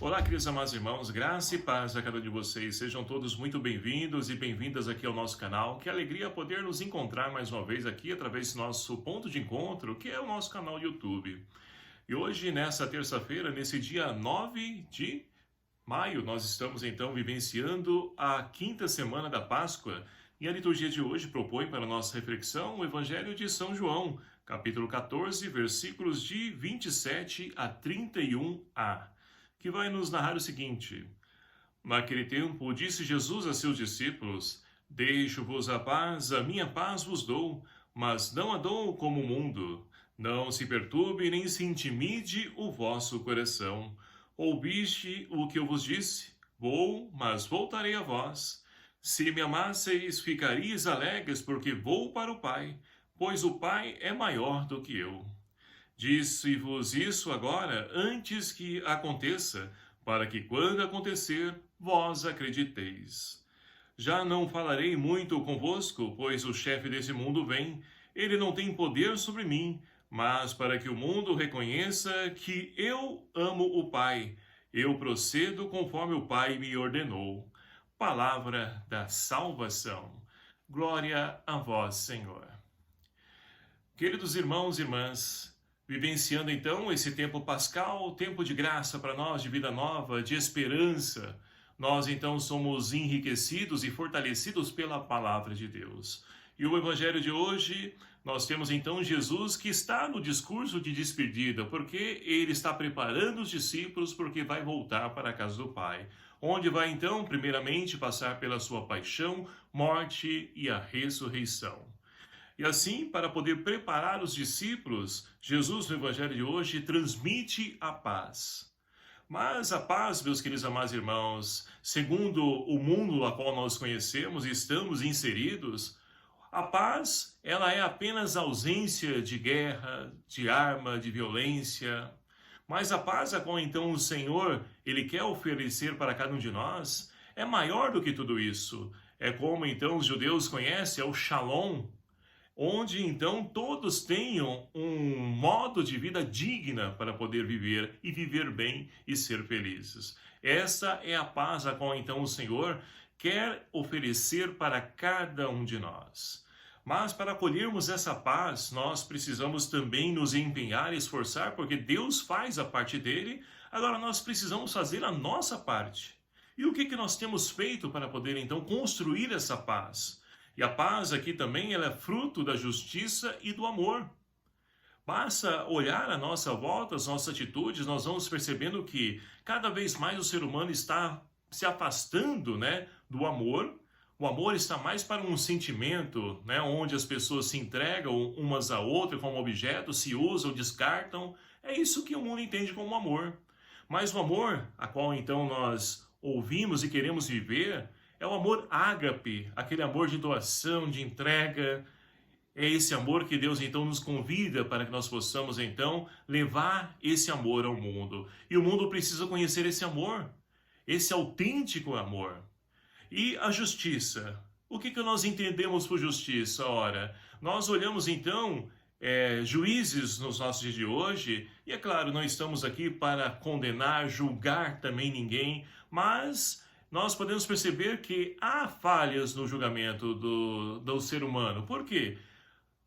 Olá, queridos amados irmãos, graça e paz a cada um de vocês. Sejam todos muito bem-vindos e bem-vindas aqui ao nosso canal. Que alegria poder nos encontrar mais uma vez aqui através do nosso ponto de encontro, que é o nosso canal YouTube. E hoje, nessa terça-feira, nesse dia 9 de maio, nós estamos então vivenciando a quinta semana da Páscoa. E a liturgia de hoje propõe para nossa reflexão o Evangelho de São João, capítulo 14, versículos de 27 a 31a. Que vai nos narrar o seguinte: Naquele tempo, disse Jesus a seus discípulos: Deixo-vos a minha paz vos dou, mas não a dou como o mundo. Não se perturbe nem se intimide o vosso coração. Ouviste o que eu vos disse? Vou, mas voltarei a vós. Se me amasseis, ficaríeis alegres, porque vou para o Pai, pois o Pai é maior do que eu. Disse-vos isso agora, antes que aconteça, para que quando acontecer, vós acrediteis. Já não falarei muito convosco, pois o chefe desse mundo vem. Ele não tem poder sobre mim, mas para que o mundo reconheça que eu amo o Pai, eu procedo conforme o Pai me ordenou. Palavra da salvação. Glória a vós, Senhor. Queridos irmãos e irmãs, vivenciando então esse tempo pascal, tempo de graça para nós, de vida nova, de esperança, nós então somos enriquecidos e fortalecidos pela palavra de Deus. E o evangelho de hoje, nós temos então Jesus que está no discurso de despedida, porque ele está preparando os discípulos porque vai voltar para a casa do Pai, onde vai então primeiramente passar pela sua paixão, morte e a ressurreição. E assim, para poder preparar os discípulos, Jesus, no Evangelho de hoje, transmite a paz. Mas a paz, meus queridos amados irmãos, segundo o mundo a qual nós conhecemos e estamos inseridos, a paz, ela é apenas ausência de guerra, de arma, de violência. Mas a paz a qual então o Senhor, Ele quer oferecer para cada um de nós, é maior do que tudo isso. É como então os judeus conhecem, é o Shalom, onde então todos tenham um modo de vida digna para poder viver e viver bem e ser felizes. Essa é a paz a qual então o Senhor quer oferecer para cada um de nós. Mas para colhermos essa paz, nós precisamos também nos empenhar e esforçar, porque Deus faz a parte dele, agora nós precisamos fazer a nossa parte. E o que nós temos feito para poder então construir essa paz? E a paz aqui também ela é fruto da justiça e do amor. Basta olhar à nossa volta, as nossas atitudes, nós vamos percebendo que cada vez mais o ser humano está se afastando, do amor. O amor está mais para um sentimento, onde as pessoas se entregam umas a outras como objetos, se usam, descartam. É isso que o mundo entende como amor. Mas o amor, a qual então nós ouvimos e queremos viver, é o amor ágape, aquele amor de doação, de entrega. É esse amor que Deus então nos convida para que nós possamos então levar esse amor ao mundo. E o mundo precisa conhecer esse amor, esse autêntico amor. E a justiça. O que nós entendemos por justiça? Ora, nós olhamos então juízes nos nossos dias de hoje, e é claro, não estamos aqui para condenar, julgar também ninguém, mas nós podemos perceber que há falhas no julgamento do ser humano. Por quê?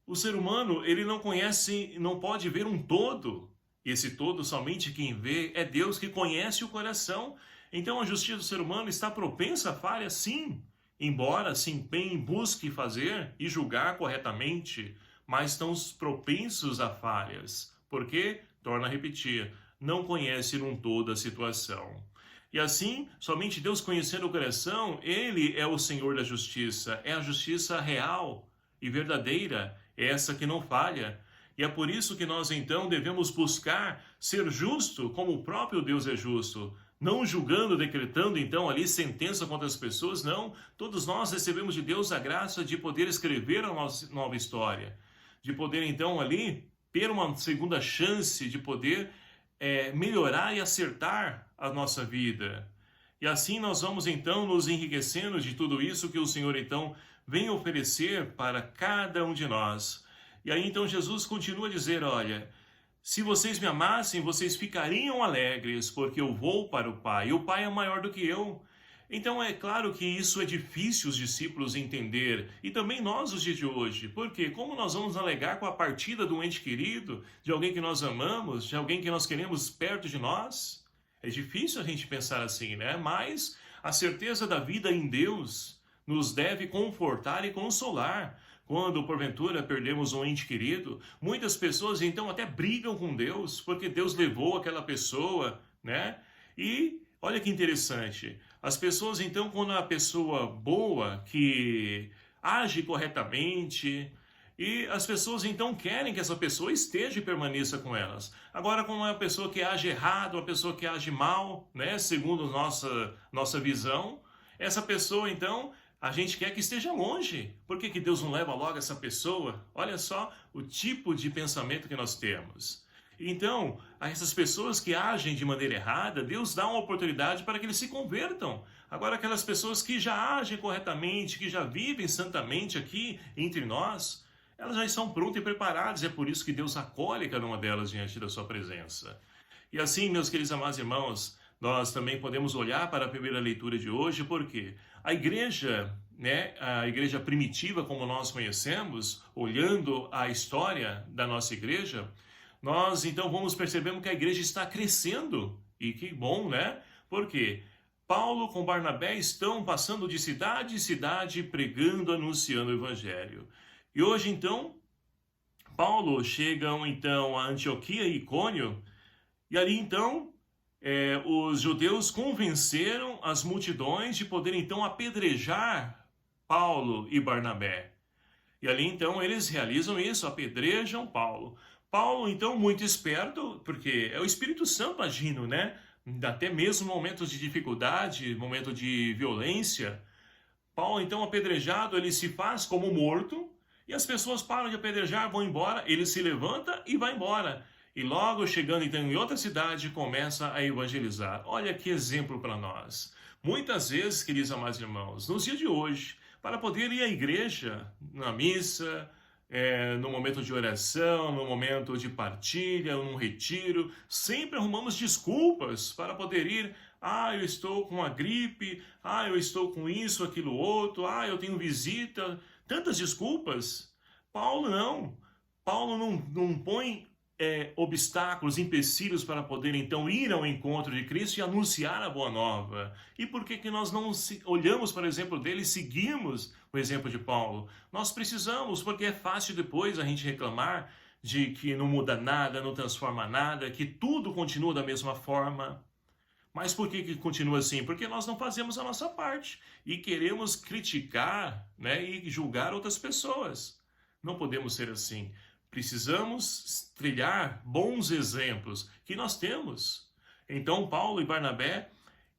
O ser humano, ele não conhece, não pode ver um todo. Esse todo, somente quem vê é Deus que conhece o coração. Então a justiça do ser humano está propensa a falha, sim. Embora se empenhe, busque fazer e julgar corretamente, mas estão propensos a falhas. Por quê? Torna a repetir, não conhece num todo a situação. E assim, somente Deus conhecendo o coração, Ele é o Senhor da justiça, é a justiça real e verdadeira, é essa que não falha. E é por isso que nós então devemos buscar ser justo como o próprio Deus é justo, não julgando, decretando então ali sentença contra as pessoas, não. Todos nós recebemos de Deus a graça de poder escrever a nossa nova história, de poder então ali ter uma segunda chance de poder melhorar e acertar a nossa vida. E assim nós vamos então nos enriquecendo de tudo isso que o Senhor então vem oferecer para cada um de nós. E aí então Jesus continua a dizer, olha, Se vocês me amassem, vocês ficariam alegres, porque eu vou para o Pai, e o Pai é maior do que eu. Então é claro que isso é difícil os discípulos entender, e também nós os dias de hoje, porque como nós vamos alegar com a partida de um ente querido, de alguém que nós amamos, de alguém que nós queremos perto de nós? É difícil a gente pensar assim, né? Mas a certeza da vida em Deus nos deve confortar e consolar. Quando, porventura, perdemos um ente querido, muitas pessoas então até brigam com Deus, porque Deus levou aquela pessoa, né? E olha que interessante, as pessoas então, quando a pessoa boa, que age corretamente, e as pessoas então querem que essa pessoa esteja e permaneça com elas. Agora, como é uma pessoa que age errado, uma pessoa que age mal, né, segundo nossa visão, essa pessoa então a gente quer que esteja longe. Por que Deus não leva logo essa pessoa? Olha só o tipo de pensamento que nós temos. Então, a essas pessoas que agem de maneira errada, Deus dá uma oportunidade para que eles se convertam. Agora, aquelas pessoas que já agem corretamente, que já vivem santamente aqui entre nós, elas já estão prontas e preparadas. É por isso que Deus acolhe cada uma delas diante da sua presença. E assim, meus queridos amados irmãos, nós também podemos olhar para a primeira leitura de hoje, porque a igreja, né, a igreja primitiva como nós conhecemos, olhando a história da nossa igreja, nós então vamos percebendo que a igreja está crescendo. E que bom, né? Porque Paulo com Barnabé estão passando de cidade em cidade, pregando, anunciando o evangelho. E hoje então, Paulo chegam então a Antioquia e Icônio, e ali então os judeus convenceram as multidões de poderem então apedrejar Paulo e Barnabé. E ali então eles realizam isso, apedrejam Paulo. Paulo então muito esperto, porque é o Espírito Santo agindo, né? Até mesmo momentos de dificuldade, momento de violência. Paulo então apedrejado, ele se faz como morto, e as pessoas param de apedrejar, vão embora, ele se levanta e vai embora. E logo chegando então em outra cidade, começa a evangelizar. Olha que exemplo para nós. Muitas vezes, queridos amados irmãos, nos dias de hoje, para poder ir à igreja, na missa, no momento de oração, no momento de partilha, num retiro, sempre arrumamos desculpas para poder ir. Eu estou com a gripe, eu estou com isso, aquilo, outro, eu tenho visita. Tantas desculpas. Paulo não. Paulo não põe obstáculos, empecilhos para poder então ir ao encontro de Cristo e anunciar a boa nova. E por que nós não olhamos para o exemplo dele e seguimos o exemplo de Paulo? Nós precisamos, porque é fácil depois a gente reclamar de que não muda nada, não transforma nada, que tudo continua da mesma forma. Mas por que continua assim? Porque nós não fazemos a nossa parte e queremos criticar, né, e julgar outras pessoas. Não podemos ser assim. Precisamos trilhar bons exemplos que nós temos. Então, Paulo e Barnabé,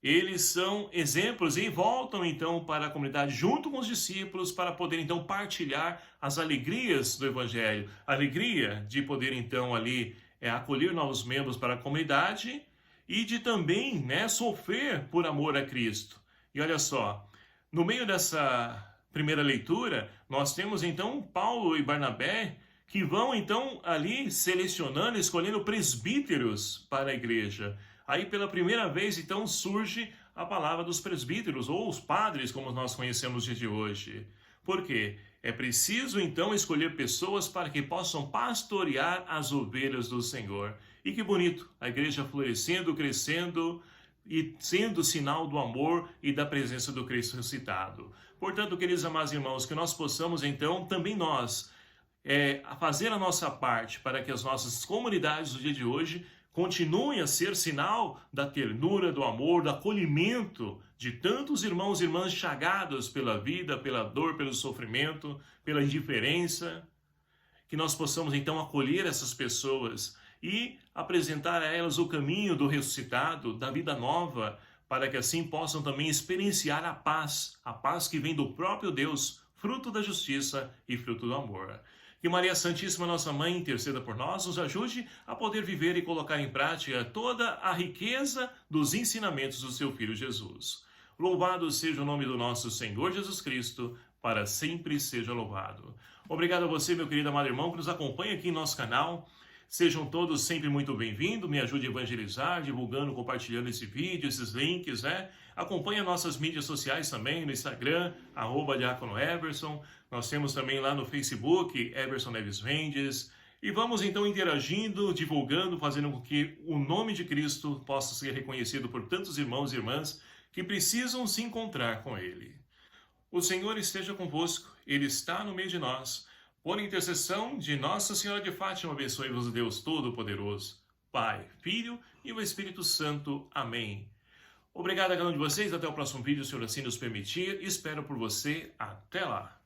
eles são exemplos e voltam então para a comunidade junto com os discípulos para poder então partilhar as alegrias do Evangelho. A alegria de poder então ali acolher novos membros para a comunidade e de também, né, sofrer por amor a Cristo. E olha só, no meio dessa primeira leitura, nós temos então Paulo e Barnabé que vão então ali selecionando, escolhendo presbíteros para a igreja. Aí pela primeira vez então surge a palavra dos presbíteros, ou os padres, como nós conhecemos nos dias de hoje. Por quê? É preciso então escolher pessoas para que possam pastorear as ovelhas do Senhor. E que bonito, a igreja florescendo, crescendo e sendo sinal do amor e da presença do Cristo ressuscitado. Portanto, queridos amados irmãos, que nós possamos então, também nós, fazer a nossa parte para que as nossas comunidades do dia de hoje continuem a ser sinal da ternura, do amor, do acolhimento de tantos irmãos e irmãs chagados pela vida, pela dor, pelo sofrimento, pela indiferença. Que nós possamos então acolher essas pessoas e apresentar a elas o caminho do ressuscitado, da vida nova, para que assim possam também experienciar a paz que vem do próprio Deus, fruto da justiça e fruto do amor. Que Maria Santíssima, nossa Mãe, interceda por nós, nos ajude a poder viver e colocar em prática toda a riqueza dos ensinamentos do seu Filho Jesus. Louvado seja o nome do nosso Senhor Jesus Cristo, para sempre seja louvado. Obrigado a você, meu querido amado irmão, que nos acompanha aqui em nosso canal. Sejam todos sempre muito bem-vindos, me ajude a evangelizar, divulgando, compartilhando esse vídeo, esses links, né? Acompanhe nossas mídias sociais também, no Instagram, @Diácono Everson. Nós temos também lá no Facebook, Everson Neves Mendes. E vamos então interagindo, divulgando, fazendo com que o nome de Cristo possa ser reconhecido por tantos irmãos e irmãs que precisam se encontrar com Ele. O Senhor esteja convosco, Ele está no meio de nós. Por intercessão de Nossa Senhora de Fátima, abençoe-vos Deus Todo-Poderoso, Pai, Filho e o Espírito Santo. Amém. Obrigado a cada um de vocês. Até o próximo vídeo, se o Senhor assim nos permitir. Espero por você. Até lá.